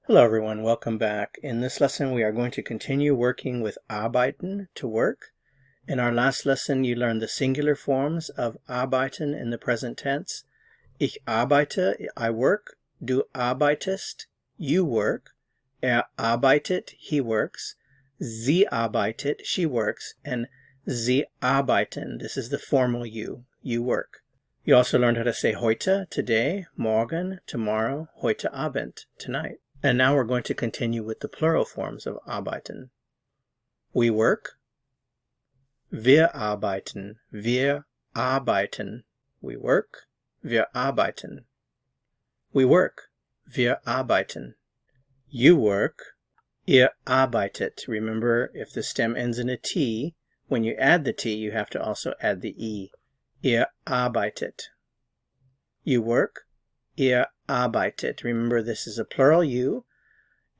Hello everyone, welcome back. In this lesson we are going to continue working with arbeiten, to work. In our last lesson you learned the singular forms of arbeiten in the present tense. Ich arbeite, I work. Du arbeitest, you work. Arbeitet, he works. Sie arbeitet, she works. And Sie arbeiten, this is the formal you work. You also learned how to say heute, today, morgen, tomorrow, heute Abend, tonight. And now we're going to continue with the plural forms of arbeiten. We work. Wir arbeiten. Wir arbeiten. We work. Wir arbeiten. We work. Wir arbeiten. You work. Ihr arbeitet. Remember, if the stem ends in a T, when you add the T, you have to also add the E. Ihr arbeitet. You work. Ihr arbeitet. Remember, this is a plural you,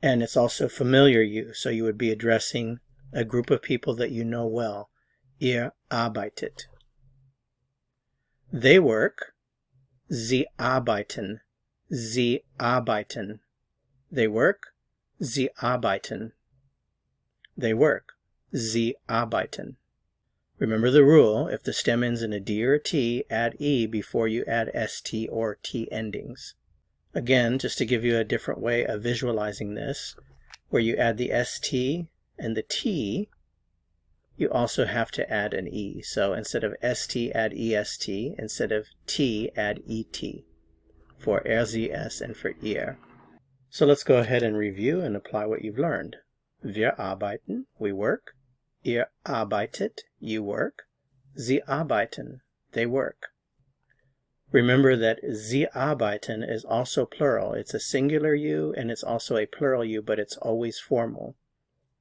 and it's also familiar you, so you would be addressing a group of people that you know well. Ihr arbeitet. They work. Sie arbeiten. Sie arbeiten. They work. Sie arbeiten. They work. Sie arbeiten. Remember the rule, if the stem ends in a D or a T, add E before you add ST or T endings. Again, just to give you a different way of visualizing this, where you add the ST and the T, you also have to add an E. So instead of ST, add EST. Instead of T, add ET for RZS and for ihr. So let's go ahead and review and apply what you've learned. Wir arbeiten, we work. Ihr arbeitet, you work. Sie arbeiten, they work. Remember that Sie arbeiten is also plural. It's a singular you and it's also a plural you, but it's always formal.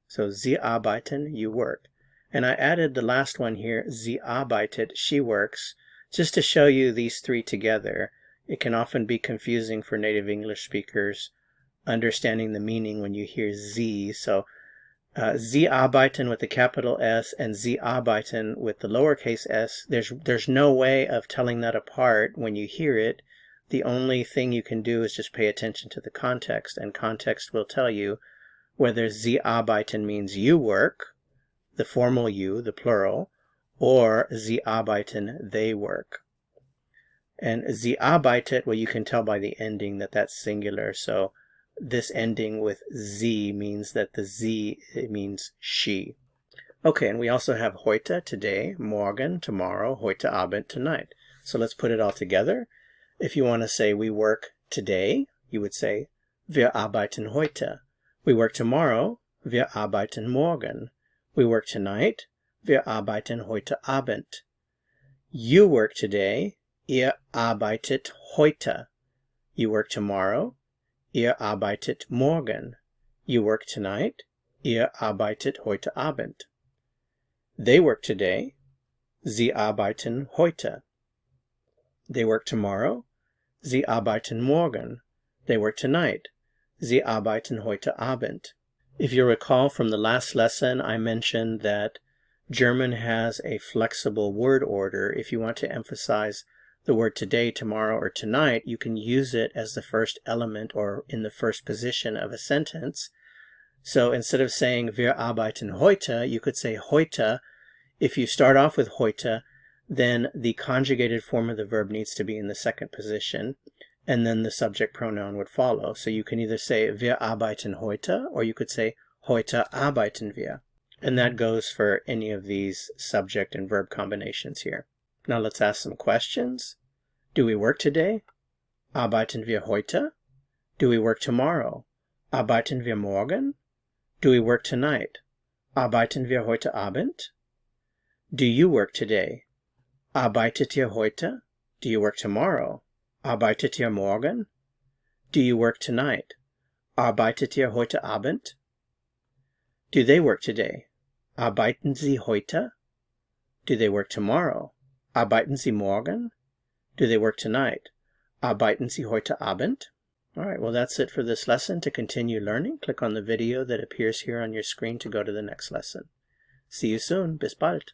So Sie arbeiten, you work. And I added the last one here, Sie arbeitet, she works, just to show you these three together. It can often be confusing for native English speakers understanding the meaning when you hear Sie. So Sie arbeiten with the capital S and Sie arbeiten with the lowercase s. There's no way of telling that apart when you hear it. The only thing you can do is just pay attention to the context, and context will tell you whether Sie arbeiten means you work, the formal you, the plural, or Sie arbeiten, they work. And Sie arbeitet, well, you can tell by the ending that that's singular, so this ending with Z means that the Z, it means she. Okay, and we also have heute, today, morgen, tomorrow, heute Abend, tonight. So let's put it all together. If you want to say we work today, you would say wir arbeiten heute. We work tomorrow, wir arbeiten morgen. We work tonight, wir arbeiten heute Abend. You work today, ihr arbeitet heute. You work tomorrow, ihr arbeitet morgen. You work tonight, ihr arbeitet heute Abend. They work today, sie arbeiten heute. They work tomorrow, sie arbeiten morgen. They work tonight, sie arbeiten heute Abend. If you recall from the last lesson, I mentioned that German has a flexible word order. If you want to emphasize the word today, tomorrow, or tonight, you can use it as the first element or in the first position of a sentence. So instead of saying wir arbeiten heute, you could say heute. If you start off with heute, then the conjugated form of the verb needs to be in the second position, and then the subject pronoun would follow. So you can either say wir arbeiten heute, or you could say heute arbeiten wir. And that goes for any of these subject and verb combinations here. Now let's ask some questions. Do we work today? Arbeiten wir heute? Do we work tomorrow? Arbeiten wir morgen? Do we work tonight? Arbeiten wir heute Abend? Do you work today? Arbeitet ihr heute? Do you work tomorrow? Arbeitet ihr morgen? Do you work tonight? Arbeitet ihr heute Abend? Do they work today? Arbeiten sie heute? Do they work tomorrow? Arbeiten Sie morgen? Do they work tonight? Arbeiten Sie heute Abend? All right, well, that's it for this lesson. To continue learning, click on the video that appears here on your screen to go to the next lesson. See you soon. Bis bald.